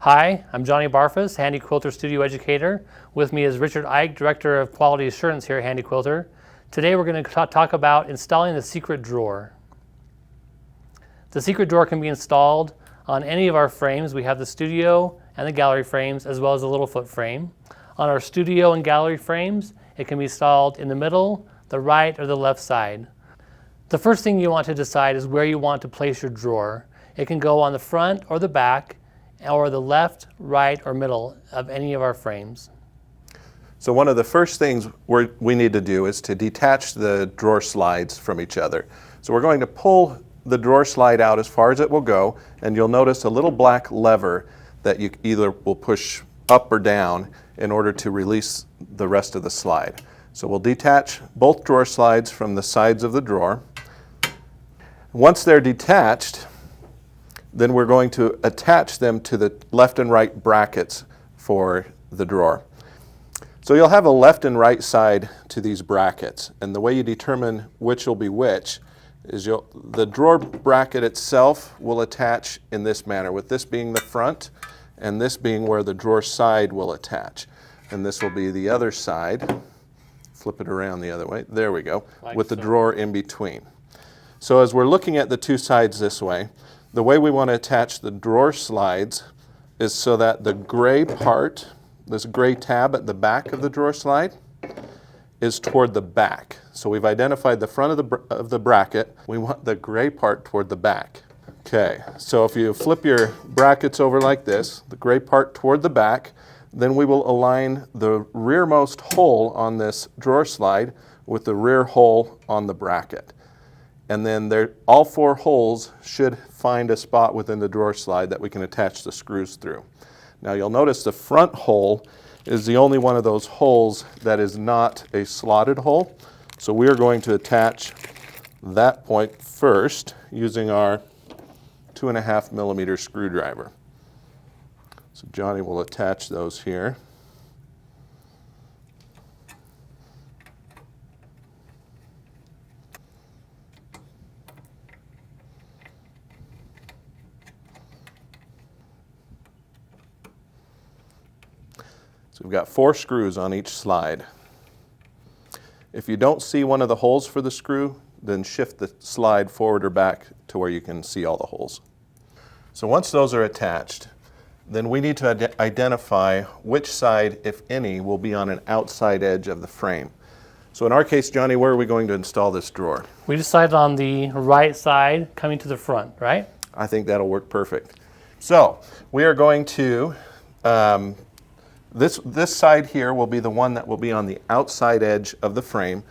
Hi, I'm Johnny Barfus, Handi Quilter Studio Educator. With me is Richard Ike, Director of Quality Assurance here at Handi Quilter. Today we're going to talk about installing the secret drawer. The secret drawer can be installed on any of our frames. We have the studio and the gallery frames, as well as the little foot frame. On our studio and gallery frames, it can be installed in the middle, the right, or the left side. The first thing you want to decide is where you want to place your drawer. It can go on the front or the back, or the left, right, or middle of any of our frames. So one of the first things we need to do is to detach the drawer slides from each other. So we're going to pull the drawer slide out as far as it will go, and you'll notice a little black lever that you either will push up or down in order to release the rest of the slide. So we'll detach both drawer slides from the sides of the drawer. Once they're detached, then we're going to attach them to the left and right brackets for the drawer. So you'll have a left and right side to these brackets, and the way you determine which will be which is the drawer bracket itself will attach in this manner, with this being the front and this being where the drawer side will attach. And this will be the other side. Flip it around the other way. There we go, with the drawer in between. So as we're looking at the two sides this way, the way we want to attach the drawer slides is so that the gray part, this gray tab at the back of the drawer slide, is toward the back. So we've identified the front of the bracket. We want the gray part toward the back. Okay, so if you flip your brackets over like this, the gray part toward the back, then we will align the rearmost hole on this drawer slide with the rear hole on the bracket. And then all four holes should find a spot within the drawer slide that we can attach the screws through. Now you'll notice the front hole is the only one of those holes that is not a slotted hole. So we are going to attach that point first using our 2.5 millimeter screwdriver. So Johnny will attach those here. So we've got 4 screws on each slide. If you don't see one of the holes for the screw, then shift the slide forward or back to where you can see all the holes. So once those are attached, then we need to identify which side, if any, will be on an outside edge of the frame. So in our case, Johnny, where are we going to install this drawer? We decided on the right side coming to the front, right? I think that'll work perfect. So we are going to This side here will be the one that will be on the outside edge of the frame,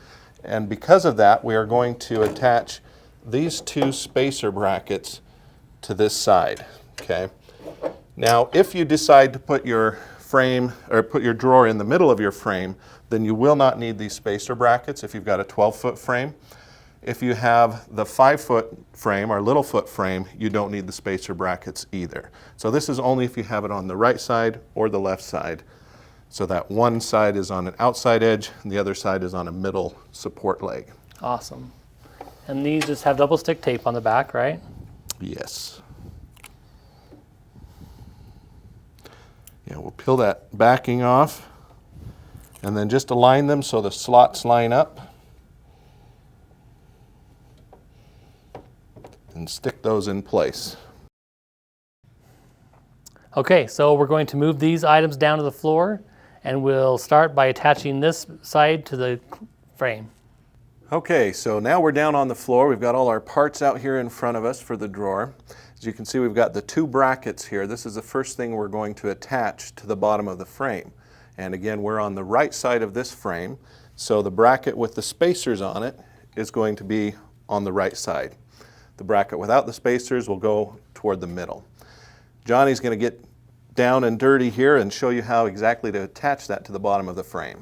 and because of that we are going to attach these 2 spacer brackets to this side. Okay. Now if you decide to put your frame or put your drawer in the middle of your frame, then you will not need these spacer brackets if you've got a 12-foot frame. If you have the 5-foot frame or little foot frame, you don't need the spacer brackets either. So this is only if you have it on the right side or the left side, so that one side is on an outside edge and the other side is on a middle support leg. Awesome. And these just have double stick tape on the back, right? Yes. Yeah, we'll peel that backing off and then just align them so the slots line up. And stick those in place. Okay, so we're going to move these items down to the floor, and we'll start by attaching this side to the frame. Okay, so now we're down on the floor. We've got all our parts out here in front of us for the drawer. As you can see, we've got the 2 brackets here. This is the first thing we're going to attach to the bottom of the frame. And again, we're on the right side of this frame, so the bracket with the spacers on it is going to be on the right side. The bracket without the spacers will go toward the middle. Johnny's going to get down and dirty here and show you how exactly to attach that to the bottom of the frame.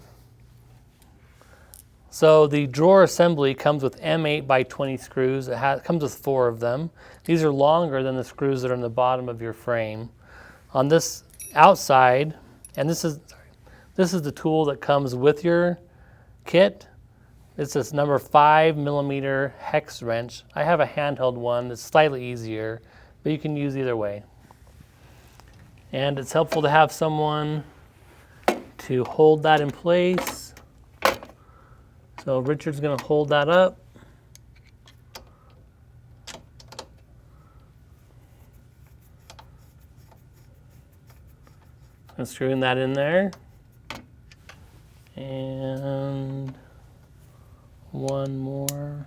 So the drawer assembly comes with M8 by 20 screws. It comes with 4 of them. These are longer than the screws that are in the bottom of your frame. On this outside, and this is the tool that comes with your kit. It's this number 5 millimeter hex wrench. I have a handheld one that's slightly easier, but you can use either way. And it's helpful to have someone to hold that in place. So Richard's going to hold that up. And screwing that in there. And one more.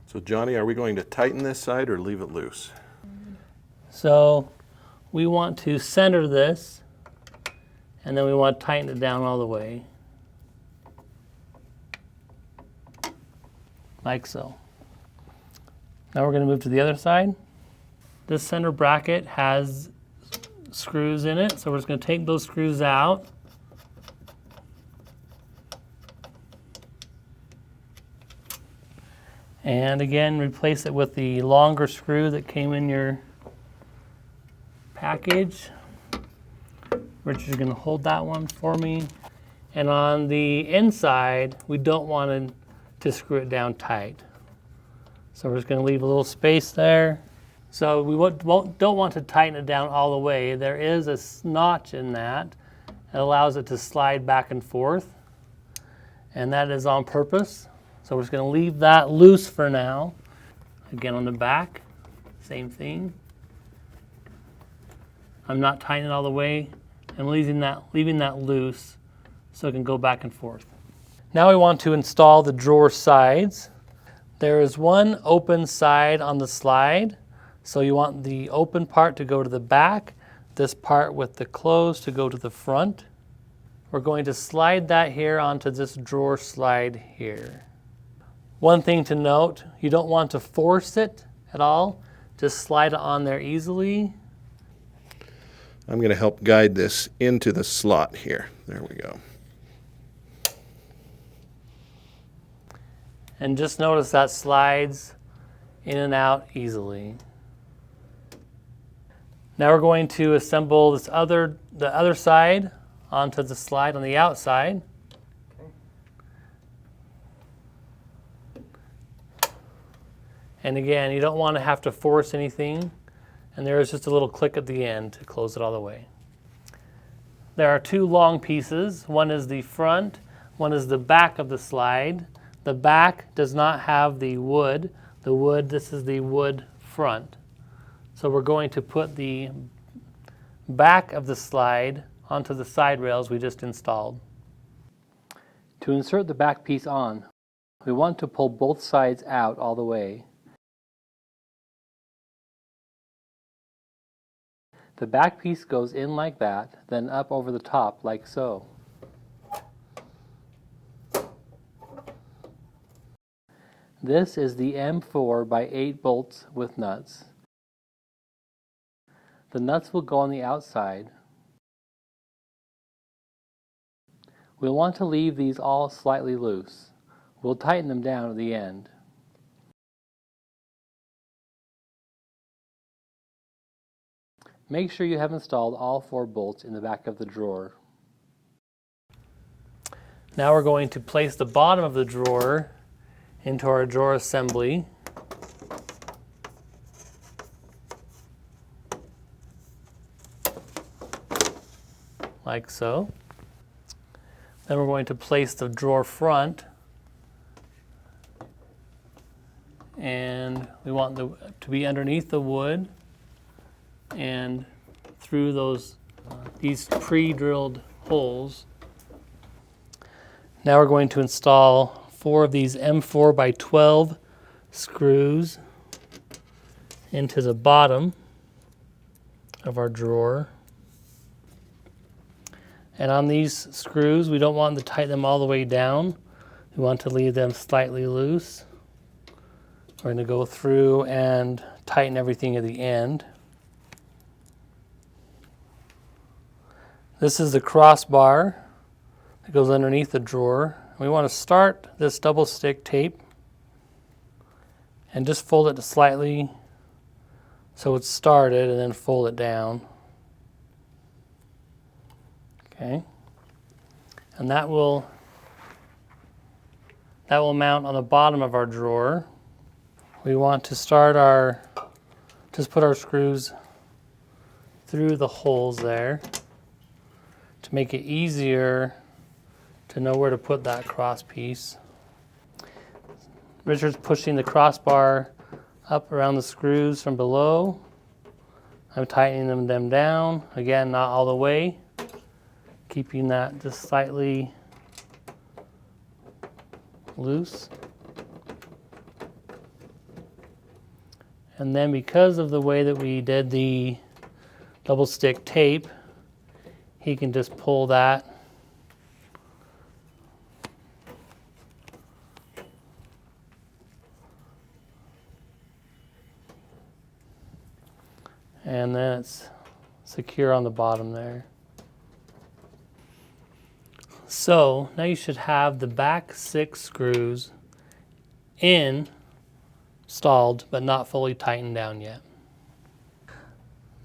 So Johnny, are we going to tighten this side or leave it loose? So we want to center this, and then we want to tighten it down all the way. Like so. Now we're going to move to the other side. This center bracket has screws in it, so we're just going to take those screws out. And again, replace it with the longer screw that came in your package. Richard's going to hold that one for me. And on the inside, we don't want to screw it down tight. So we're just going to leave a little space there. So we don't want to tighten it down all the way. There is a notch in that. It allows it to slide back and forth. And that is on purpose. So we're just going to leave that loose for now. Again, on the back, same thing. I'm not tightening it all the way. I'm leaving that loose so it can go back and forth. Now we want to install the drawer sides. There is one open side on the slide. So you want the open part to go to the back, this part with the closed to go to the front. We're going to slide that here onto this drawer slide here. One thing to note, you don't want to force it at all. Just slide it on there easily. I'm going to help guide this into the slot here. There we go. And just notice that slides in and out easily. Now we're going to assemble the other side onto the slide on the outside. And again, you don't want to have to force anything. And there is just a little click at the end to close it all the way. There are two long pieces. One is the front, one is the back of the slide. The back does not have the wood. This is the wood front. So we're going to put the back of the slide onto the side rails we just installed. To insert the back piece on, we want to pull both sides out all the way. The back piece goes in like that, then up over the top like so. This is the M4 by 8 bolts with nuts. The nuts will go on the outside. We'll want to leave these all slightly loose. We'll tighten them down at the end. Make sure you have installed all 4 bolts in the back of the drawer. Now we're going to place the bottom of the drawer into our drawer assembly. Like so. Then we're going to place the drawer front, and we want to be underneath the wood and through these pre-drilled holes. Now we're going to install 4 of these M4 by 12 screws into the bottom of our drawer. And on these screws, we don't want to tighten them all the way down. We want to leave them slightly loose. We're going to go through and tighten everything at the end. This is the crossbar that goes underneath the drawer. We want to start this double stick tape and just fold it slightly so it's started, and then fold it down. Okay, and that will mount on the bottom of our drawer. We want to start our just put our screws through the holes there to make it easier to know where to put that cross piece. Richard's pushing the crossbar up around the screws from below. I'm tightening them down. Again, not all the way, keeping that just slightly loose. And then because of the way that we did the double stick tape, he can just pull that and then it's secure on the bottom there. So now you should have the back 6 screws installed but not fully tightened down yet.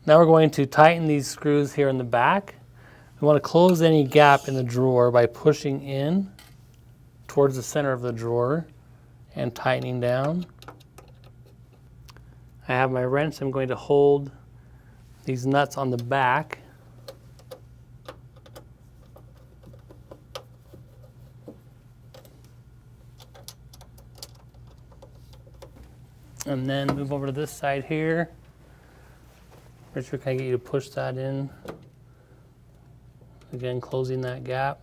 Now we're going to tighten these screws here in the back. We want to close any gap in the drawer by pushing in towards the center of the drawer and tightening down. I have my wrench. I'm going to hold these nuts on the back. And then move over to this side here. Richard, can I get you to push that in? Again, closing that gap.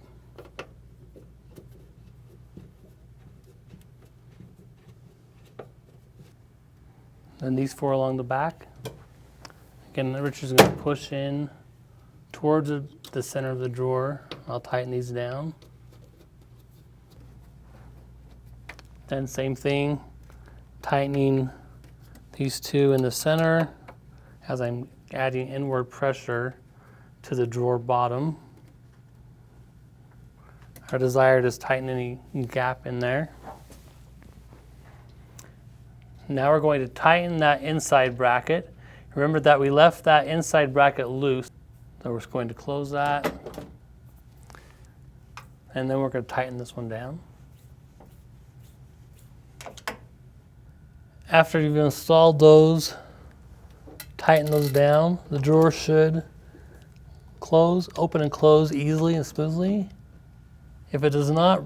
And these 4 along the back. Again, Richard's going to push in towards the center of the drawer. I'll tighten these down. Then same thing, tightening these 2 in the center as I'm adding inward pressure to the drawer bottom. Our desired is tighten any gap in there. Now we're going to tighten that inside bracket. Remember that we left that inside bracket loose. So we're just going to close that. And then we're going to tighten this one down. After you've installed those, tighten those down. The drawer should open and close easily and smoothly. If it does not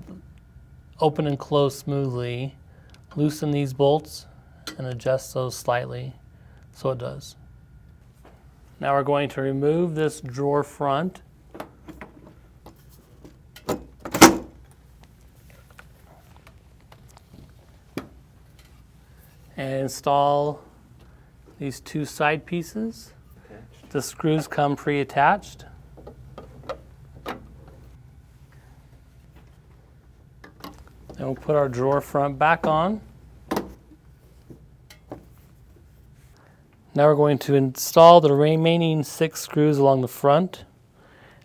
open and close smoothly, loosen these bolts and adjust those slightly so it does. Now we're going to remove this drawer front. And install these 2 side pieces. The screws come pre-attached. Then we'll put our drawer front back on. Now we're going to install the remaining 6 screws along the front.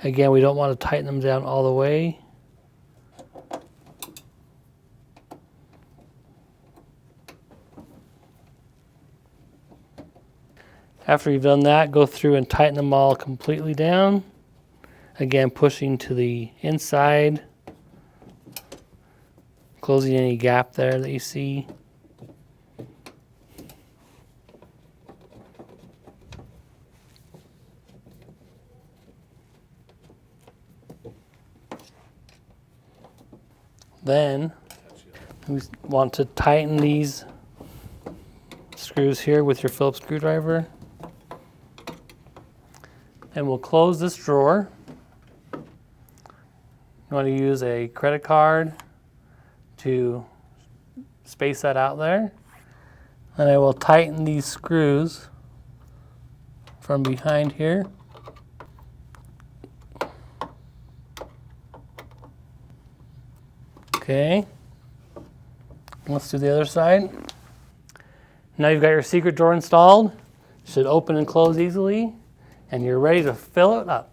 Again, we don't want to tighten them down all the way. After you've done that, go through and tighten them all completely down. Again, pushing to the inside, closing any gap there that you see. Then we want to tighten these screws here with your Phillips screwdriver. And we'll close this drawer. You want to use a credit card to space that out there. And I will tighten these screws from behind here. Okay, let's do the other side. Now you've got your secret drawer installed. It should open and close easily, and you're ready to fill it up.